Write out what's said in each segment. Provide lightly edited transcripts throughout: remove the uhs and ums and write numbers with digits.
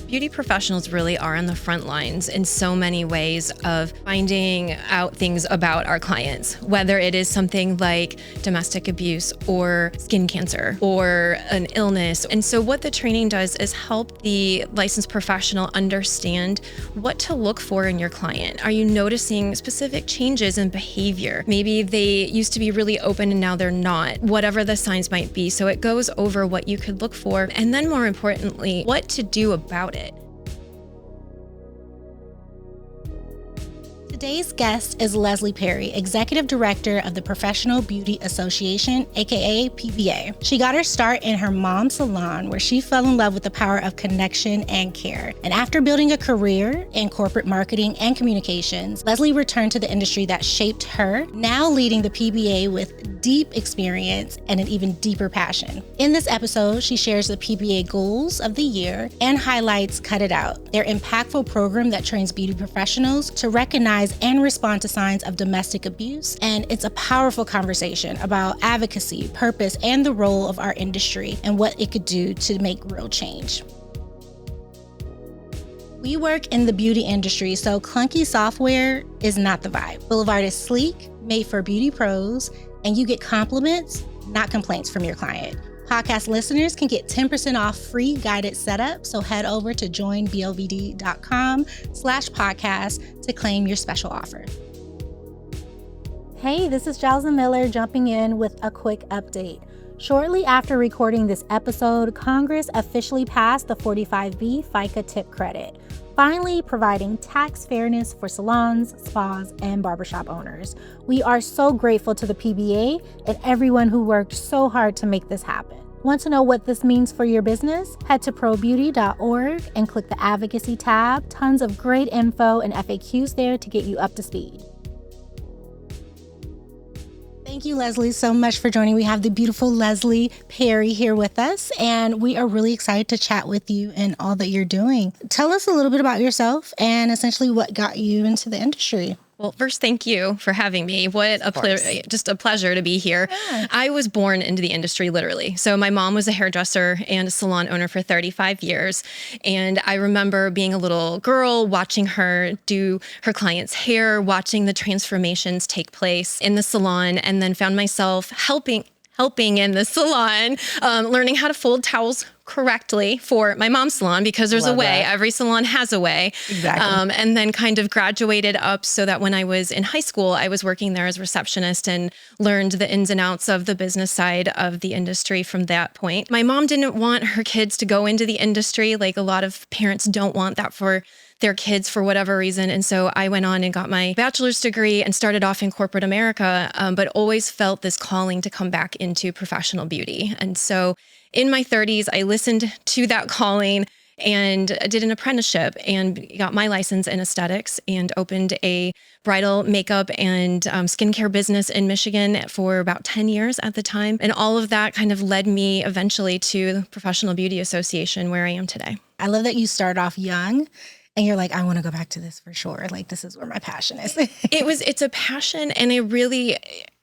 Beauty professionals really are on the front lines in so many ways of finding out things about our clients, whether it is something like domestic abuse or skin cancer or an illness. And so what the training does is help the licensed professional understand what to look for in your client. Are you noticing specific changes in behavior? Maybe they used to be really open and now they're not, whatever the signs might be. So it goes over what you could look for, and then more importantly, what to do about it. Today's guest is Leslie Perry, Executive Director of the Professional Beauty Association, aka PBA. She got her start in her mom's salon, where she fell in love with the power of connection and care. And after building a career in corporate marketing and communications, Leslie returned to the industry that shaped her, now leading the PBA with deep experience and an even deeper passion. In this episode, she shares the PBA goals of the year and highlights Cut It Out, their impactful program that trains beauty professionals to recognize and respond to signs of domestic abuse. And it's a powerful conversation about advocacy, purpose, and the role of our industry and what it could do to make real change. We work in the beauty industry, so clunky software is not the vibe. Boulevard is sleek, made for beauty pros, and you get compliments, not complaints from your client. Podcast listeners can get 10% off free guided setup, so head over to joinbovd.com/podcast to claim your special offer. Hey, this is Jalza Miller jumping in with a quick update. Shortly after recording this episode, Congress officially passed the 45B FICA Tip Credit, finally providing tax fairness for salons, spas, and barbershop owners. We are so grateful to the PBA and everyone who worked so hard to make this happen. Want to know what this means for your business? Head to probeauty.org and click the advocacy tab. Tons of great info and FAQs there to get you up to speed. Thank you, Leslie, so much for joining. We have the beautiful Leslie Perry here with us, and we are really excited to chat with you and all that you're doing. Tell us a little bit about yourself and essentially what got you into the industry. Well, first, thank you for having me. What just a pleasure to be here. Yeah. I was born into the industry, literally. So my mom was a hairdresser and a salon owner for 35 years. And I remember being a little girl, watching her do her clients' hair, watching the transformations take place in the salon, and then found myself helping in the salon, learning how to fold towels correctly for my mom's salon, because there's a way. Every salon has a way. Exactly. And then kind of graduated up so that when I was in high school, I was working there as a receptionist and learned the ins and outs of the business side of the industry from that point. My mom didn't want her kids to go into the industry. Like a lot of parents don't want that for their kids for whatever reason. And so I went on and got my bachelor's degree and started off in corporate America, but always felt this calling to come back into professional beauty. And so in my 30s, I listened to that calling and did an apprenticeship and got my license in aesthetics and opened a bridal makeup and skincare business in Michigan for about 10 years at the time. And all of that kind of led me eventually to the Professional Beauty Association, where I am today. I love that you start off young and you're like, I want to go back to this for sure. Like, this is where my passion is. It's a passion. And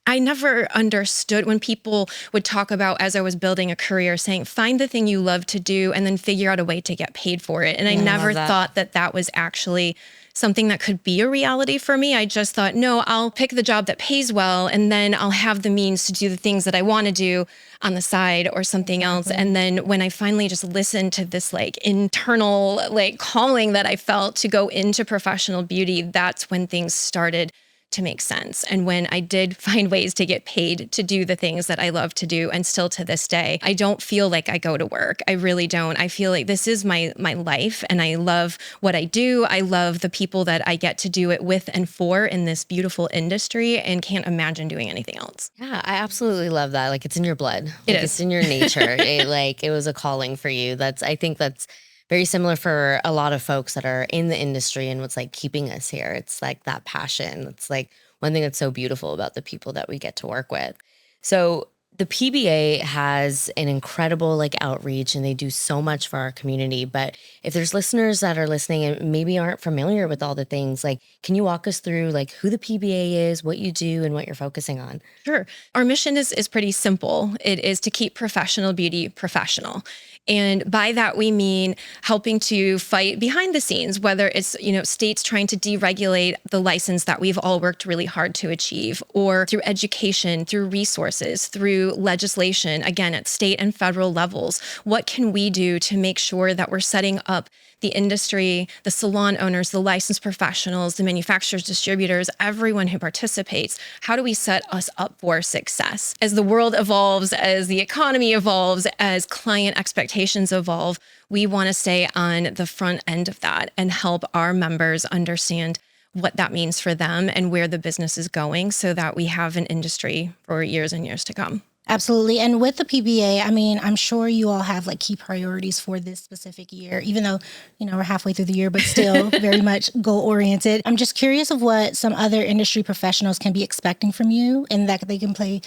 I never understood when people would talk about, as I was building a career, saying, find the thing you love to do and then figure out a way to get paid for it. And I never thought that was actually something that could be a reality for me. I just thought, no, I'll pick the job that pays well, and then I'll have the means to do the things that I want to do on the side or something else. And then when I finally just listened to this internal calling that I felt to go into professional beauty, that's when things started to make sense. And when I did find ways to get paid to do the things that I love to do, and still to this day, I don't feel like I go to work. I really don't. I feel like this is my life, and I love what I do. I love the people that I get to do it with and for in this beautiful industry, and can't imagine doing anything else. Yeah, I absolutely love that. It's in your blood. It's in your nature. It was a calling for you. I think that's very similar for a lot of folks that are in the industry, and what's keeping us here. It's that passion. It's one thing that's so beautiful about the people that we get to work with. So the PBA has an incredible outreach, and they do so much for our community. But if there's listeners that are listening and maybe aren't familiar with all the things, can you walk us through who the PBA is, what you do, and what you're focusing on? Sure. Our mission is pretty simple. It is to keep professional beauty professional. And by that, we mean helping to fight behind the scenes, whether it's, states trying to deregulate the license that we've all worked really hard to achieve, or through education, through resources, through legislation, again, at state and federal levels. What can we do to make sure that we're setting up the industry, the salon owners, the licensed professionals, the manufacturers, distributors, everyone who participates? How do we set us up for success? As the world evolves, as the economy evolves, as client expectations evolve, we want to stay on the front end of that and help our members understand what that means for them and where the business is going so that we have an industry for years and years to come. Absolutely. And with the PBA, I mean, I'm sure you all have like key priorities for this specific year, even though, we're halfway through the year, but still very much goal oriented. I'm just curious of what some other industry professionals can be expecting from you and that they can pay,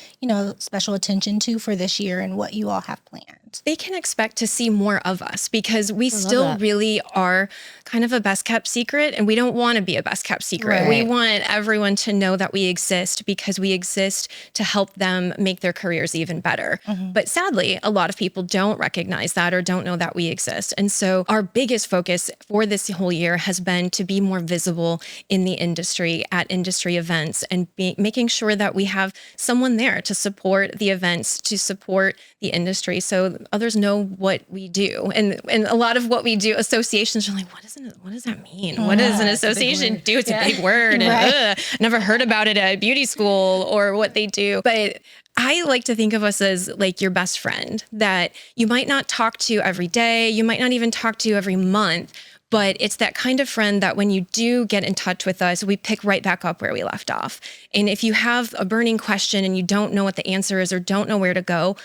special attention to for this year and what you all have planned. They can expect to see more of us because we still really are kind of a best kept secret, and we don't want to be a best kept secret. Right. We want everyone to know that we exist because we exist to help them make their careers even better. Mm-hmm. But sadly, a lot of people don't recognize that or don't know that we exist. And so our biggest focus for this whole year has been to be more visible in the industry at industry events and making sure that we have someone there to support the events, to support the industry so others know what we do. And a lot of what we do, associations are like, what does that mean? What does an association do? It's a big word. And never heard about it at beauty school or what they do. But I like to think of us as like your best friend that you might not talk to every day. You might not even talk to every month. But it's that kind of friend that when you do get in touch with us, we pick right back up where we left off. And if you have a burning question and you don't know what the answer is or don't know where to go,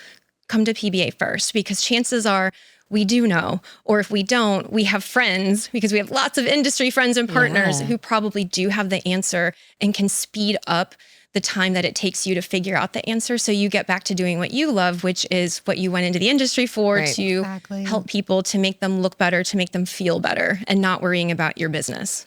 come to PBA first, because chances are we do know. Or if we don't, we have friends, because we have lots of industry friends and partners who probably do have the answer and can speed up the time that it takes you to figure out the answer. So you get back to doing what you love, which is what you went into the industry for, to help people, to make them look better, to make them feel better, and not worrying about your business.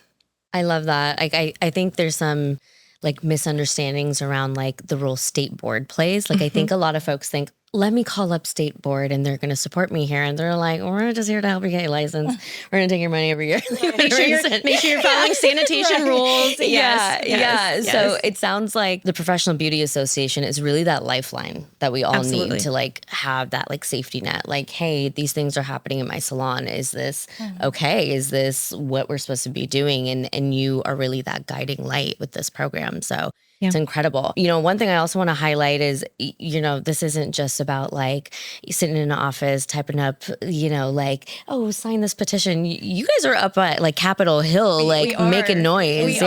I love that. I think there's some like misunderstandings around like the role state board plays. Like I think a lot of folks think, let me call up state board and they're going to support me here. And they're like, we're just here to help you get your license. We're going to take your money every year. Make sure you're following sanitation rules. Yes. So it sounds like the Professional Beauty Association is really that lifeline that we all need to like have that like safety net. Like, hey, these things are happening in my salon. Is this okay? Is this what we're supposed to be doing? And you are really that guiding light with this program. So it's incredible. One thing I also want to highlight is, this isn't just about like sitting in an office typing up, like, oh, sign this petition. You guys are up at like Capitol Hill, like making noise.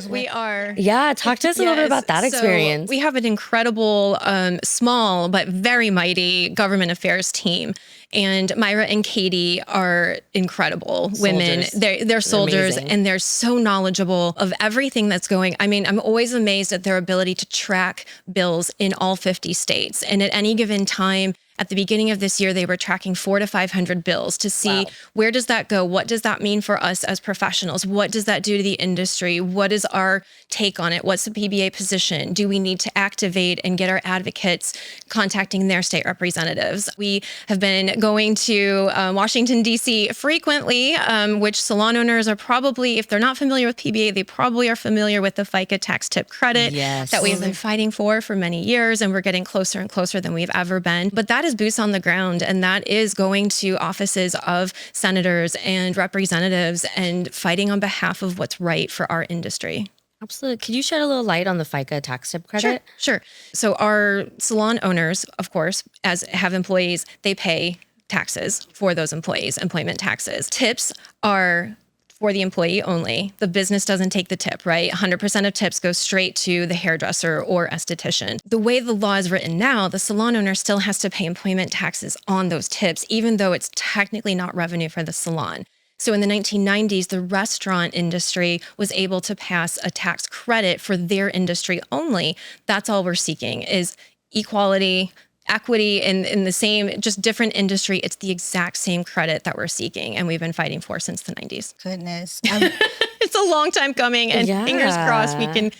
We are. Yeah. Talk to us a little bit about that experience. We have an incredible, small, but very mighty government affairs team. And Myra and Katie are incredible women. They're soldiers, and they're so knowledgeable of everything that's going. I mean, I'm always amazed at their ability to track bills in all 50 states. And at any given time, at the beginning of this year, they were tracking 400 to 500 bills to see where does that go? What does that mean for us as professionals? What does that do to the industry? What is our take on it? What's the PBA position? Do we need to activate and get our advocates contacting their state representatives? We have been going to Washington, D.C. frequently, which salon owners are probably, if they're not familiar with PBA, they probably are familiar with the FICA Tax Tip Credit that we have been fighting for many years, and we're getting closer and closer than we've ever been. But that is boots on the ground, and that is going to offices of senators and representatives and fighting on behalf of what's right for our industry. Absolutely. Could you shed a little light on the FICA Tax Tip Credit? Sure. So our salon owners, of course, as have employees, they pay taxes for those employees, employment taxes. Tips are for the employee only. The business doesn't take the tip, right? 100% of tips go straight to the hairdresser or esthetician. The way the law is written now, the salon owner still has to pay employment taxes on those tips, even though it's technically not revenue for the salon. So in the 1990s, the restaurant industry was able to pass a tax credit for their industry only. That's all we're seeking is equality, equity in the same, just different industry. It's the exact same credit that we're seeking, and we've been fighting for since the 90s. Goodness. It's a long time coming, and fingers crossed we can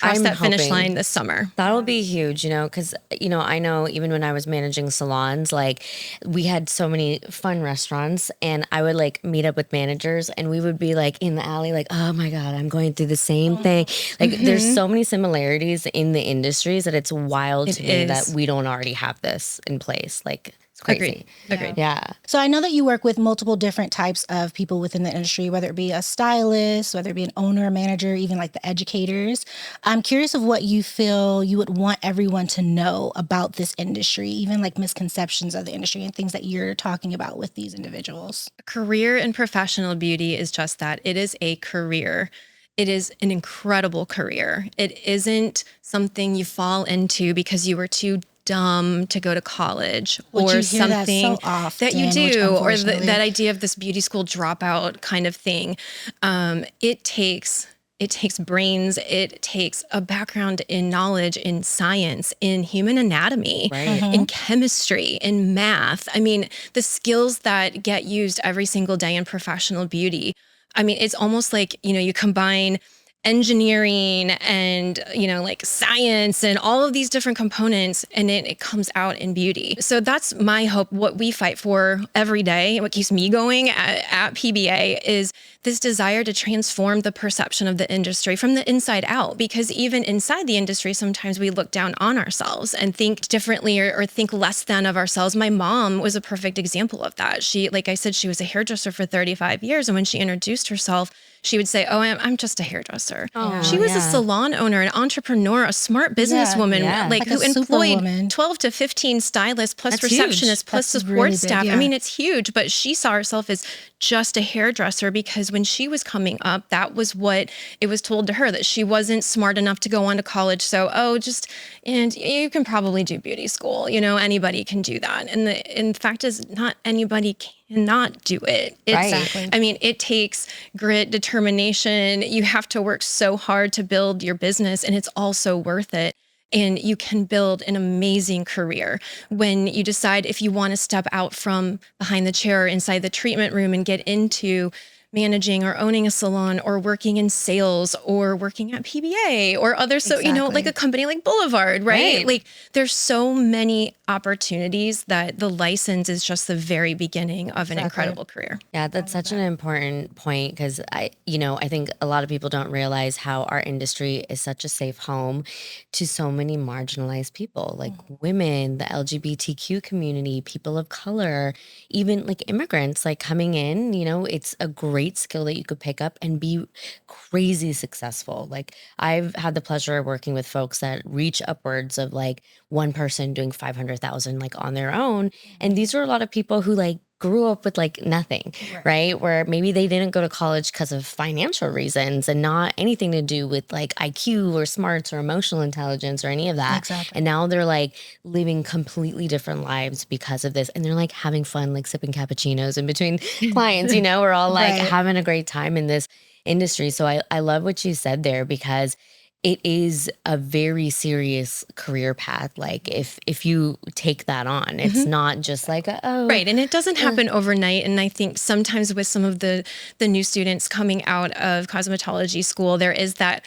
cross I'm that finish hoping. line this summer. That'll be huge, because, I know even when I was managing salons, like we had so many fun restaurants and I would like meet up with managers and we would be like in the alley, like, oh my God, I'm going through the same thing. Like there's so many similarities in the industries that it's wild to me that we don't already have this in place. Like it's crazy. Agreed. Yeah. So I know that you work with multiple different types of people within the industry, whether it be a stylist, whether it be an owner, a manager, even like the educators. I'm curious of what you feel you would want everyone to know about this industry, even like misconceptions of the industry and things that you're talking about with these individuals. Career in professional beauty is just that. It is a career. It is an incredible career. It isn't something you fall into because you were too dumb to go to college or something that you do, or that idea of this beauty school dropout kind of thing. It takes brains. It takes a background in knowledge, in science, in human anatomy, in chemistry, in math. I mean, the skills that get used every single day in professional beauty. I mean, it's almost like, you combine engineering and, like science and all of these different components, and it comes out in beauty. So that's my hope. What we fight for every day, what keeps me going at PBA is this desire to transform the perception of the industry from the inside out. Because even inside the industry, sometimes we look down on ourselves and think differently or think less than of ourselves. My mom was a perfect example of that. She, like I said, she was a hairdresser for 35 years. And when she introduced herself, she would say, oh, I'm just a hairdresser. Oh, she was a salon owner, an entrepreneur, a smart businesswoman, like who employed 12 to 15 stylists plus receptionists plus support staff. I mean, it's huge, but she saw herself as just a hairdresser because when she was coming up, that was what it was told to her, that she wasn't smart enough to go on to college. So, and you can probably do beauty school. Anybody can do that. And the fact is, not anybody cannot do it. Exactly. I mean, it takes grit, determination. You have to work so hard to build your business, and it's also worth it. And you can build an amazing career when you decide if you want to step out from behind the chair or inside the treatment room and get into managing or owning a salon or working in sales or working at PBA or other, like a company like Boulevard, right? Like there's so many opportunities that the license is just the very beginning of an incredible career. Yeah, that's such an important point because I think a lot of people don't realize how our industry is such a safe home to so many marginalized people, like women, the LGBTQ community, people of color, even like immigrants, like coming in, it's a great skill that you could pick up and be crazy successful. Like I've had the pleasure of working with folks that reach upwards of like one person doing 500,000 like on their own. And these are a lot of people who like grew up with like nothing, right? Where maybe they didn't go to college because of financial reasons and not anything to do with like IQ or smarts or emotional intelligence or any of that. Exactly. And now they're like living completely different lives because of this. And they're like having fun, like sipping cappuccinos in between clients, we're all like having a great time in this industry. So I love what you said there because it is a very serious career path. Like if you take that on, it's not just like, right. And it doesn't happen overnight. And I think sometimes with some of the new students coming out of cosmetology school, there is that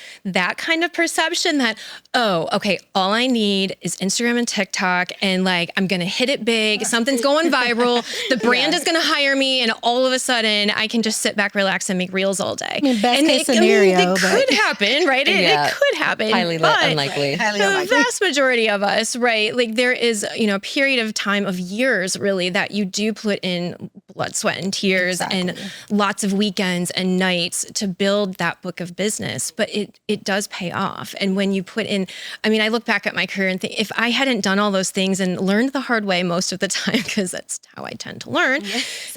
kind of perception that, oh, okay, all I need is Instagram and TikTok. And like, I'm going to hit it big. Something's going viral. The brand is going to hire me. And all of a sudden I can just sit back, relax and make reels all day. I mean, best case scenario, it could happen, right? It could happen. Highly unlikely. The vast majority of us, right? Like there is, a period of time of years really that you do put in blood, sweat, and tears and lots of weekends and nights to build that book of business. But it does pay off. And when you put in, I look back at my career and think if I hadn't done all those things and learned the hard way most of the time, because that's how I tend to learn,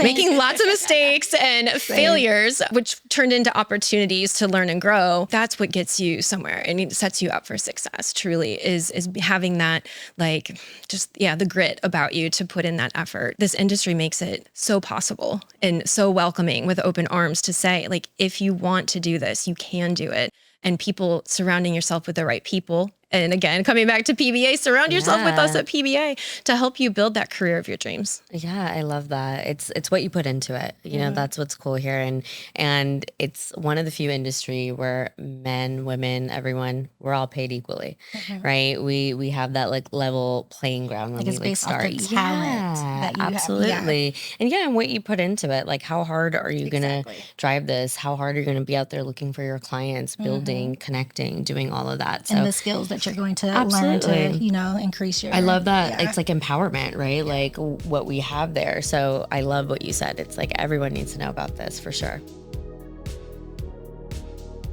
making lots of mistakes and failures, which turned into opportunities to learn and grow, that's what gets you somewhere. And it sets you up for success, truly, is having that, like, just, the grit about you to put in that effort. This industry makes it so possible and so welcoming with open arms to say, like, if you want to do this, you can do it. And people surrounding yourself with the right people And again, coming back to PBA, surround yourself with us Yeah. at PBA to help you build that career of your dreams. Yeah, I love that. It's what you put into it. You know, that's what's cool here. And it's one of the few industry where men, women, everyone, we're all paid equally. Right? We have that like level playing ground when Like, it's we like based off the start. talent that you have. Absolutely. And what you put into it, like how hard are you gonna Exactly. drive this? How hard are you gonna be out there looking for your clients, building, connecting, doing all of that. And So the skills that you're going to learn Absolutely. to, increase your. I love that. Yeah. It's like empowerment, right? Like what we have there. So I love what you said. It's like everyone needs to know about this for sure.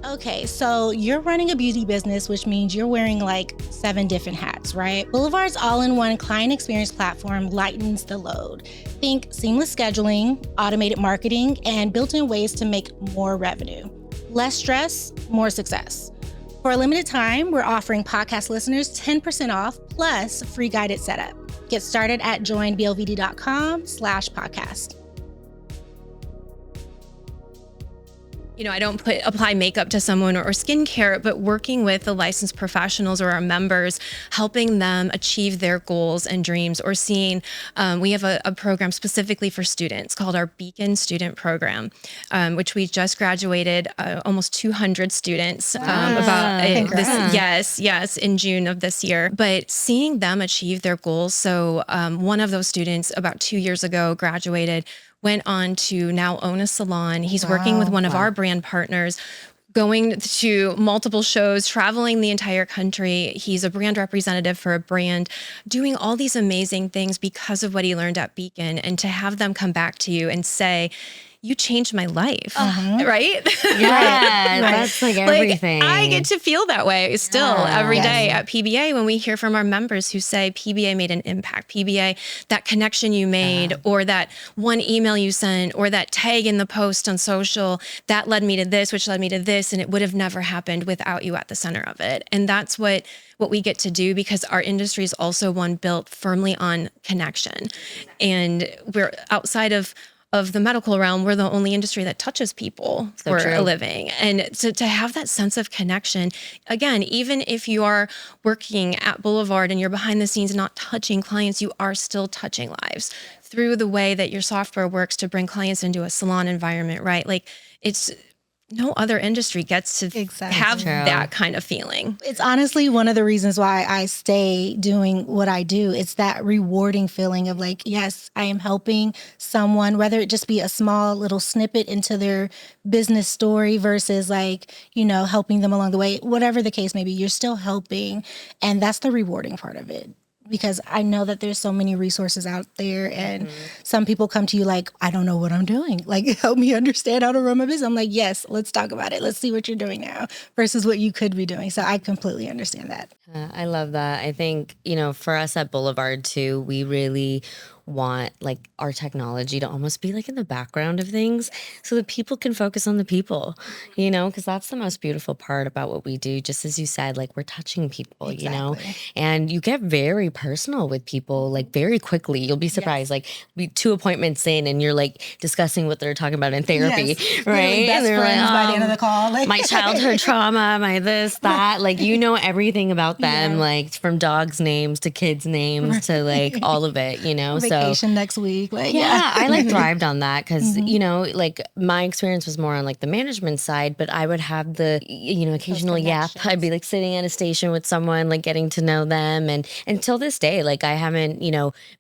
Okay, so you're running a beauty business, which means you're wearing like 7 different hats, right? Boulevard's all-in-one client experience platform lightens the load. Think seamless scheduling, automated marketing, and built-in ways to make more revenue. Less stress, more success. For a limited time, we're offering podcast listeners 10% off plus free guided setup. Get started at joinblvd.com/podcast. I don't apply makeup to someone or skincare, but working with the licensed professionals or our members, helping them achieve their goals and dreams, or seeing, we have a program specifically for students called our Beacon Student Program, which we just graduated almost 200 students in June of this year. But seeing them achieve their goals. So one of those students about 2 years ago graduated, went on to now own a salon. He's working with one of our brand partners, going to multiple shows, traveling the entire country. He's a brand representative for a brand, doing all these amazing things because of what he learned at Beacon. And to have them come back to you and say, you changed my life, right? Yeah, that's like everything. I get to feel that way still every day at PBA when we hear from our members who say PBA made an impact. PBA, that connection you made, or that one email you sent, or that tag in the post on social, that led me to this, which led me to this, and it would have never happened without you at the center of it. And that's what we get to do, because our industry is also one built firmly on connection. And we're outside of the medical realm, we're the only industry that touches people for a living. And to have that sense of connection, again, even if you are working at Boulevard and you're behind the scenes not touching clients, you are still touching lives through the way that your software works to bring clients into a salon environment, right? Like, it's no other industry gets to have that kind of feeling. It's honestly one of the reasons why I stay doing what I do. It's that rewarding feeling of like, yes, I am helping someone, whether it just be a small little snippet into their business story versus like, helping them along the way, whatever the case may be, you're still helping. And that's the rewarding part of it. Because I know that there's so many resources out there, and some people come to you like, I don't know what I'm doing. Like, help me understand how to run my business. I'm like, yes, let's talk about it. Let's see what you're doing now versus what you could be doing. So I completely understand that. I love that. I think, for us at Boulevard too, we really want like our technology to almost be like in the background of things so that people can focus on the people, because that's the most beautiful part about what we do. Just as you said, like we're touching people, and you get very personal with people like very quickly. You'll be surprised, like be 2 appointments in and you're like discussing what they're talking about in therapy, right? Best and they're friends by the end of the call. Like, my childhood trauma, my this, that, like, everything about them, like from dogs' names to kids' names to like all of it, vacation next week. Like, I like thrived on that because, like my experience was more on like the management side, but I would have the, occasional yap. I'd be like sitting at a station with someone, like getting to know them. And until this day, like I haven't,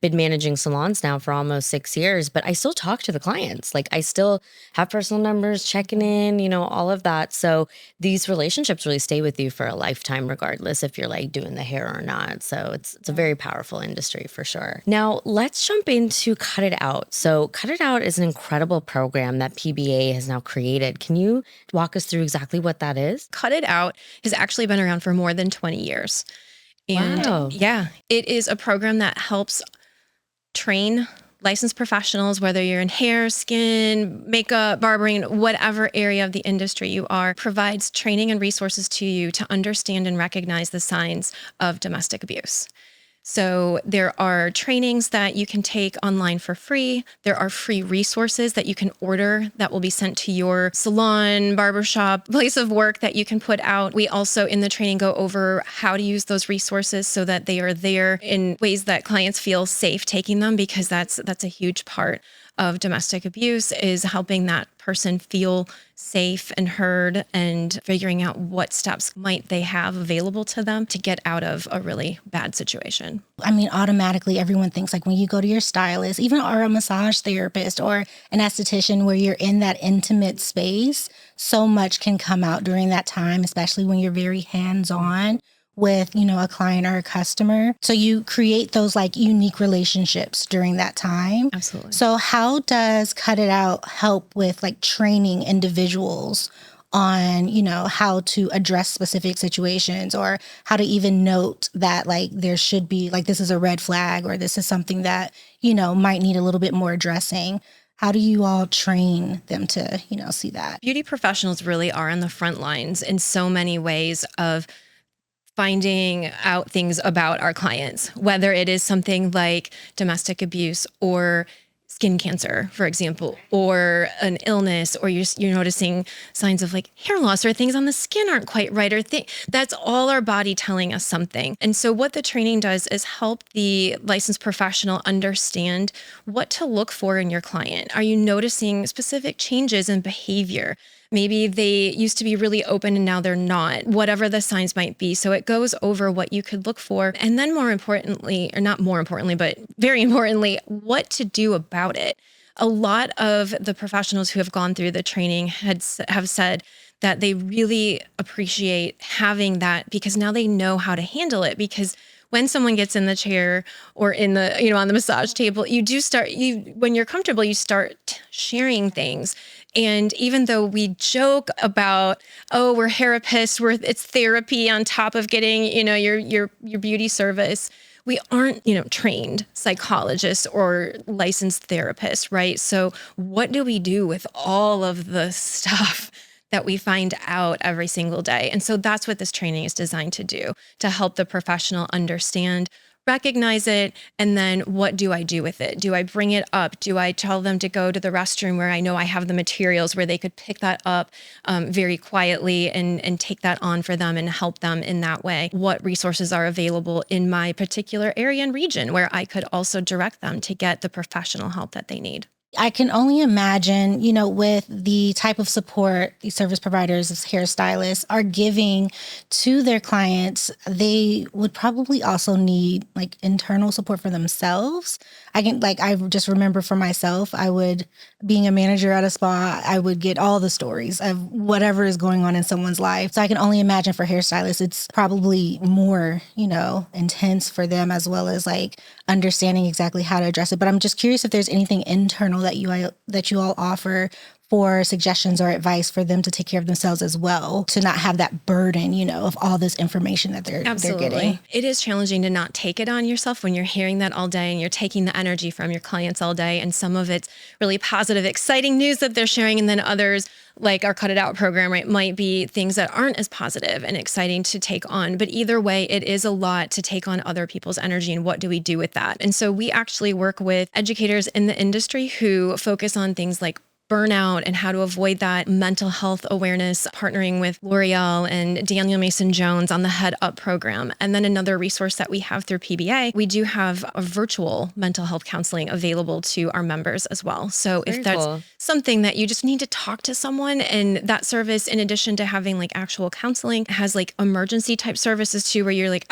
been managing salons now for almost 6 years, but I still talk to the clients. Like I still have personal numbers, checking in, all of that. So these relationships really stay with you for a lifetime, regardless if you're like doing the hair or not. So it's a very powerful industry for sure. Now let's jump into Cut It Out. So Cut It Out is an incredible program that PBA has now created. Can you walk us through exactly what that is? Cut It Out has actually been around for more than 20 years. And Wow. It is a program that helps train licensed professionals, whether you're in hair, skin, makeup, barbering, whatever area of the industry you are, provides training and resources to you to understand and recognize the signs of domestic abuse. So there are trainings that you can take online for free. There are free resources that you can order that will be sent to your salon, barbershop, place of work that you can put out. We also in the training go over how to use those resources so that they are there in ways that clients feel safe taking them, because that's a huge part of domestic abuse, is helping that person feel safe and heard and figuring out what steps might they have available to them to get out of a really bad situation. I mean, automatically everyone thinks like when you go to your stylist, even or a massage therapist or an esthetician where you're in that intimate space, so much can come out during that time, especially when you're very hands-on with, a client or a customer. So you create those like unique relationships during that time. Absolutely. So how does Cut It Out help with like training individuals on, how to address specific situations, or how to even note that like there should be like, this is a red flag, or this is something that, might need a little bit more addressing? How do you all train them to, see that? Beauty professionals really are on the front lines in so many ways of finding out things about our clients, whether it is something like domestic abuse or skin cancer, for example, or an illness, or you're noticing signs of like hair loss or things on the skin aren't quite right, or that's all our body telling us something. And so what the training does is help the licensed professional understand what to look for in your client. Are you noticing specific changes in behavior? Maybe they used to be really open and now they're not, whatever the signs might be. So it goes over what you could look for. And then more importantly, or not more importantly, but very importantly, what to do about it. A lot of the professionals who have gone through the training have said that they really appreciate having that, because now they know how to handle it. Because when someone gets in the chair or in the, on the massage table, when you're comfortable, you start sharing things. And even though we joke about, we're therapists, it's therapy on top of getting, your beauty service, we aren't, trained psychologists or licensed therapists, right? So what do we do with all of the stuff that we find out every single day? And so that's what this training is designed to do, to help the professional understand, recognize it, and then what do I do with it? Do I bring it up? Do I tell them to go to the restroom where I know I have the materials where they could pick that up very quietly and take that on for them and help them in that way? What resources are available in my particular area and region where I could also direct them to get the professional help that they need? I can only imagine, with the type of support these service providers as hairstylists are giving to their clients, they would probably also need like internal support for themselves. I just remember for myself, being a manager at a spa, I would get all the stories of whatever is going on in someone's life. So I can only imagine for hairstylists, it's probably more, intense for them, as well as like understanding exactly how to address it. But I'm just curious if there's anything internal that you all offer for suggestions or advice for them to take care of themselves as well, to not have that burden, of all this information that they're getting. It is challenging to not take it on yourself when you're hearing that all day and you're taking the energy from your clients all day. And some of it's really positive, exciting news that they're sharing. And then others, like our Cut It Out program, right, might be things that aren't as positive and exciting to take on. But either way, it is a lot to take on other people's energy. And what do we do with that? And so we actually work with educators in the industry who focus on things like burnout and how to avoid that, mental health awareness, partnering with L'Oreal and Daniel Mason Jones on the Head Up program. And then another resource that we have through PBA, we do have a virtual mental health counseling available to our members as well. So if that's something that you just need to talk to someone, and that service, in addition to having like actual counseling, has like emergency type services too, where you're like,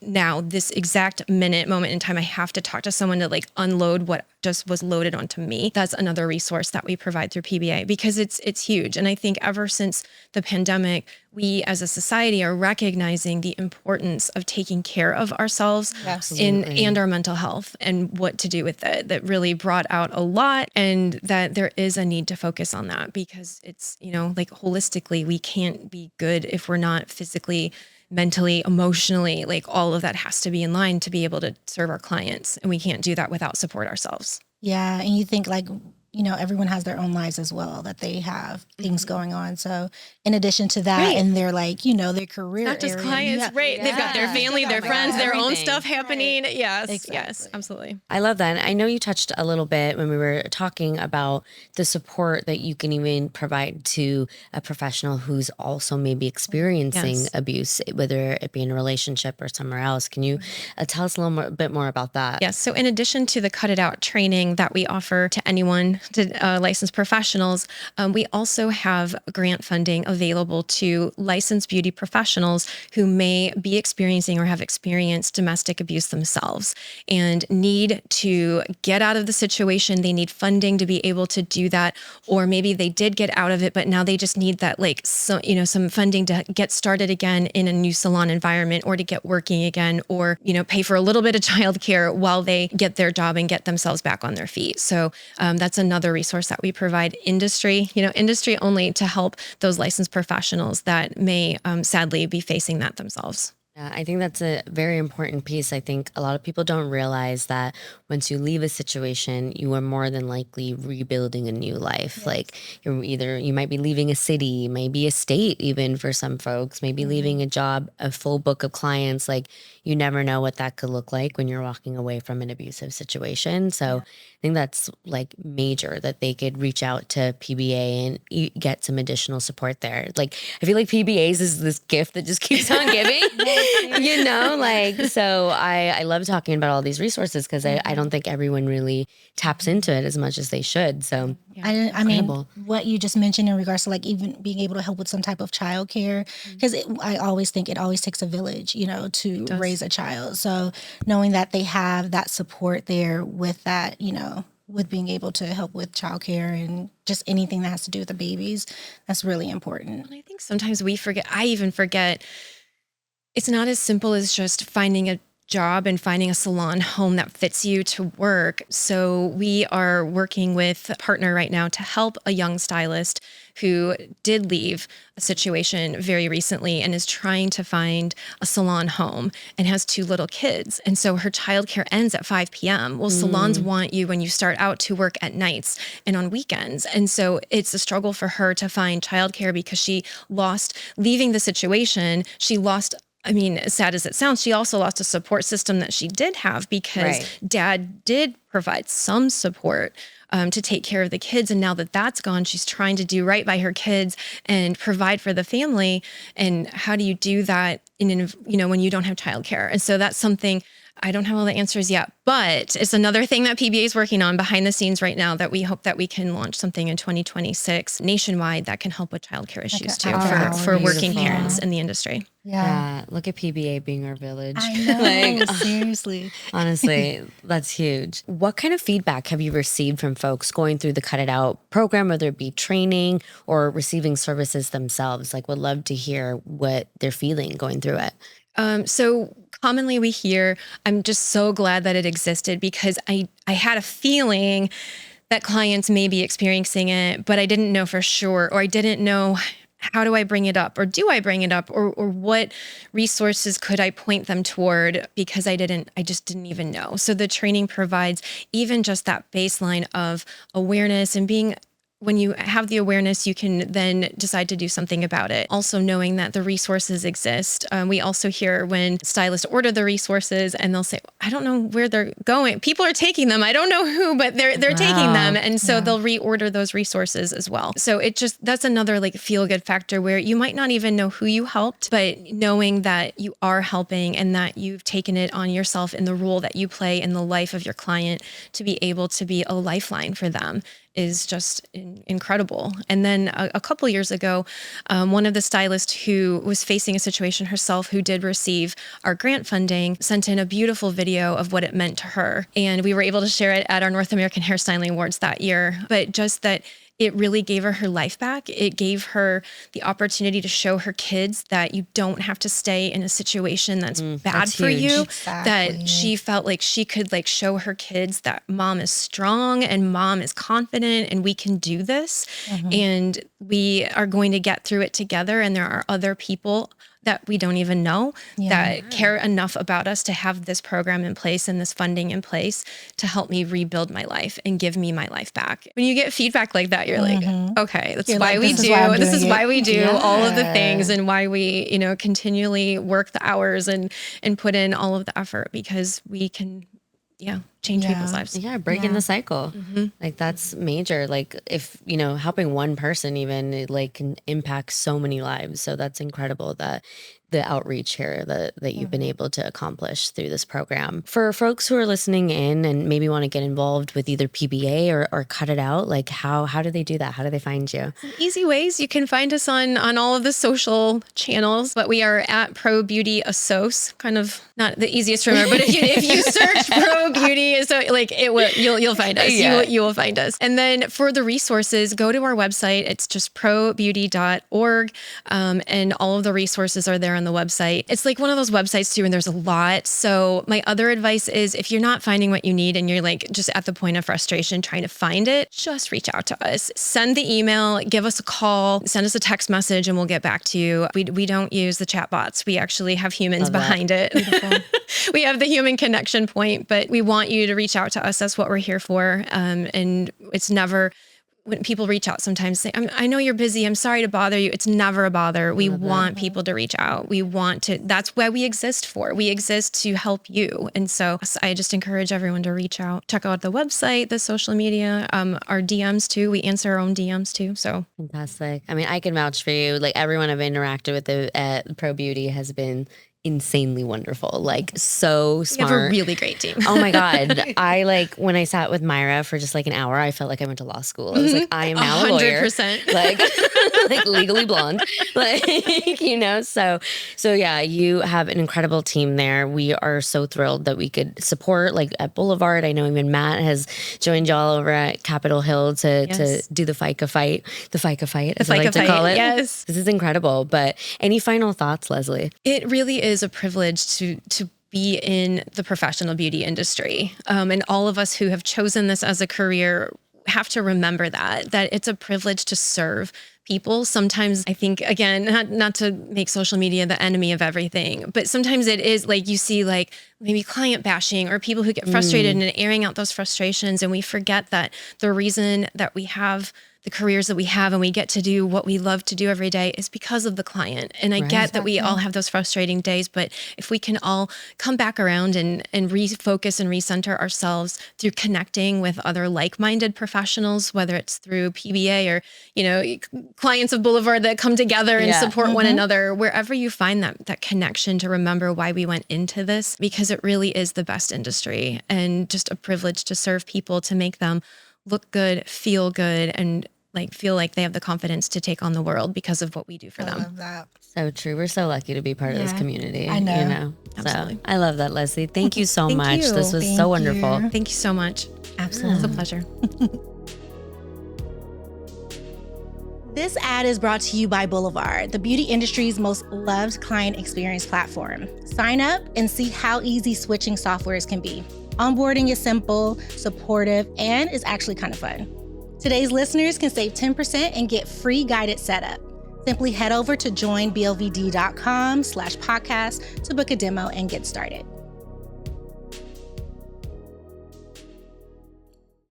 now this exact moment in time, I have to talk to someone to like unload what just was loaded onto me. That's another resource that we provide through PBA, because it's huge. And I think ever since the pandemic, we as a society are recognizing the importance of taking care of ourselves and our mental health and what to do with it. That really brought out a lot, and that there is a need to focus on that, because it's, like holistically, we can't be good if we're not physically, mentally, emotionally, like all of that has to be in line to be able to serve our clients. And we can't do that without support ourselves. Yeah. And you think like everyone has their own lives as well, that they have things going on. So in addition to that, and they're like, their career Not just area, clients, right? They've got their family, their friends, their own everything. stuff happening. Right. Yes, Exactly. yes, absolutely. I love that. And I know you touched a little bit when we were talking about the support that you can even provide to a professional who's also maybe experiencing Yes. abuse, whether it be in a relationship or somewhere else. Can you tell us a little bit more about that? Yes. So in addition to the Cut It Out training that we offer to anyone, to licensed professionals, we also have grant funding available to licensed beauty professionals who may be experiencing or have experienced domestic abuse themselves and need to get out of the situation. They need funding to be able to do that. Or maybe they did get out of it, but now they just need that, some funding to get started again in a new salon environment, or to get working again, or, pay for a little bit of childcare while they get their job and get themselves back on their feet. So that's another resource that we provide industry only, to help those licensed professionals that may sadly be facing that themselves. Yeah, I think that's a very important piece. I think a lot of people don't realize that once you leave a situation, you are more than likely rebuilding a new life. Yes. Like you might be leaving a city, maybe a state, even for some folks, maybe leaving a job, a full book of clients. Like you never know what that could look like when you're walking away from an abusive situation. So I think that's like major, that they could reach out to PBA and get some additional support there. Like I feel like PBAs is this gift that just keeps on giving. So I love talking about all these resources because I don't think everyone really taps into it as much as they should. So I mean, what you just mentioned in regards to like even being able to help with some type of childcare, because I always think it always takes a village, to raise a child. So knowing that they have that support there with that, with being able to help with childcare and just anything that has to do with the babies, that's really important. And I think sometimes I even forget, it's not as simple as just finding a job and finding a salon home that fits you to work. So we are working with a partner right now to help a young stylist who did leave a situation very recently and is trying to find a salon home and has 2 little kids. And so her childcare ends at 5 p.m. Well, salons want you when you start out to work at nights and on weekends. And so it's a struggle for her to find childcare because she lost, leaving the situation, she lost, as sad as it sounds, she also lost a support system that she did have because dad did provide some support to take care of the kids. And now that that's gone, she's trying to do right by her kids and provide for the family. And how do you do that when you don't have childcare? And so that's something, I don't have all the answers yet, but it's another thing that PBA is working on behind the scenes right now, that we hope that we can launch something in 2026 nationwide that can help with childcare issues too for working parents in the industry. Yeah. Look at PBA being our village. I know, seriously. Honestly, that's huge. What kind of feedback have you received from folks going through the Cut It Out program, whether it be training or receiving services themselves? Would love to hear what they're feeling going through it. So commonly we hear, I'm just so glad that it existed, because I had a feeling that clients may be experiencing it, but I didn't know for sure, or I didn't know, how do I bring it up, or do I bring it up, or what resources could I point them toward, because I just didn't even know. So the training provides even just that baseline of awareness, and when you have the awareness, you can then decide to do something about it. Also knowing that the resources exist. We also hear when stylists order the resources and they'll say, I don't know where they're going. People are taking them. I don't know who, but they're taking them. And so they'll reorder those resources as well. So that's another feel good factor, where you might not even know who you helped, but knowing that you are helping and that you've taken it on yourself in the role that you play in the life of your client to be able to be a lifeline for them is just incredible. And then a couple years ago, one of the stylists who was facing a situation herself, who did receive our grant funding, sent in a beautiful video of what it meant to her. And we were able to share it at our North American Hairstyling Awards that year. But just that it really gave her life back. It gave her the opportunity to show her kids that you don't have to stay in a situation that's bad for you. Exactly. That she felt like she could show her kids that mom is strong and mom is confident and we can do this. And we are going to get through it together. And there are other people that we don't even know that care enough about us to have this program in place and this funding in place to help me rebuild my life and give me my life back. When you get feedback like that, you're like, okay, that's why we do. This is why we do all of the things and why we, continually work the hours and put in all of the effort, because we can change people's lives. Yeah, breaking the cycle. Like that's major. Like if, helping one person even, it like can impact so many lives. So that's incredible that the outreach here that you've been able to accomplish through this program. For folks who are listening in and maybe want to get involved with either PBA or cut it out, like how do they do that? How do they find you? Easy ways. You can find us on all of the social channels, but we are at Pro Beauty Assoc. Kind of not the easiest to remember, but if you search Pro Beauty, so like you'll find us. You will find us. And then for the resources, go to our website. It's just probeauty.org, and all of the resources are there on the website. It's like one of those websites too, and there's a lot. So my other advice is if you're not finding what you need and you're like just at the point of frustration trying to find it, just reach out to us. Send the email, give us a call, send us a text message, and we'll get back to you. We don't use the chat bots. We actually have humans behind it. We have the human connection point, but we want you to reach out to us. That's what we're here for. And it's never, when people reach out sometimes say, I know you're busy, I'm sorry to bother you. It's never a bother. We want people to reach out. That's why we exist for. We exist to help you. And so I just encourage everyone to reach out. Check out the website, the social media, our DMs too. We answer our own DMs too. So fantastic. I mean, I can vouch for you. Like everyone I've interacted with at Pro Beauty has been insanely wonderful, like so smart. You have a really great team. Oh my God. When I sat with Myra for just like an hour, I felt like I went to law school. I was like, I am now 100%. A lawyer. Like legally blonde. So yeah, you have an incredible team there. We are so thrilled that we could support like at Boulevard. I know even Matt has joined y'all over at Capitol Hill to do the FICA fight. The FICA fight, as I like to call it. Yes. This is incredible. But any final thoughts, Leslie? It really is a privilege to be in the professional beauty industry. And all of us who have chosen this as a career have to remember that it's a privilege to serve people. Sometimes I think, again, not to make social media the enemy of everything, but sometimes it is like you see like maybe client bashing or people who get frustrated and airing out those frustrations. And we forget that the reason that we have the careers that we have and we get to do what we love to do every day is because of the client. And I get that we all have those frustrating days, but if we can all come back around and refocus and recenter ourselves through connecting with other like-minded professionals, whether it's through PBA or, clients of Boulevard that come together and support one another, wherever you find that connection to remember why we went into this, because it really is the best industry and just a privilege to serve people, to make them look good, feel good, and feel like they have the confidence to take on the world because of what we do for them. I love that. So true. We're so lucky to be part of this community. I know. Absolutely. So I love that, Leslie. Thank you so much. You. This was so wonderful. Thank you so much. Absolutely. It's a pleasure. This ad is brought to you by Boulevard, the beauty industry's most loved client experience platform. Sign up and see how easy switching softwares can be. Onboarding is simple, supportive, and is actually kind of fun. Today's listeners can save 10% and get free guided setup. Simply head over to joinblvd.com/podcast to book a demo and get started.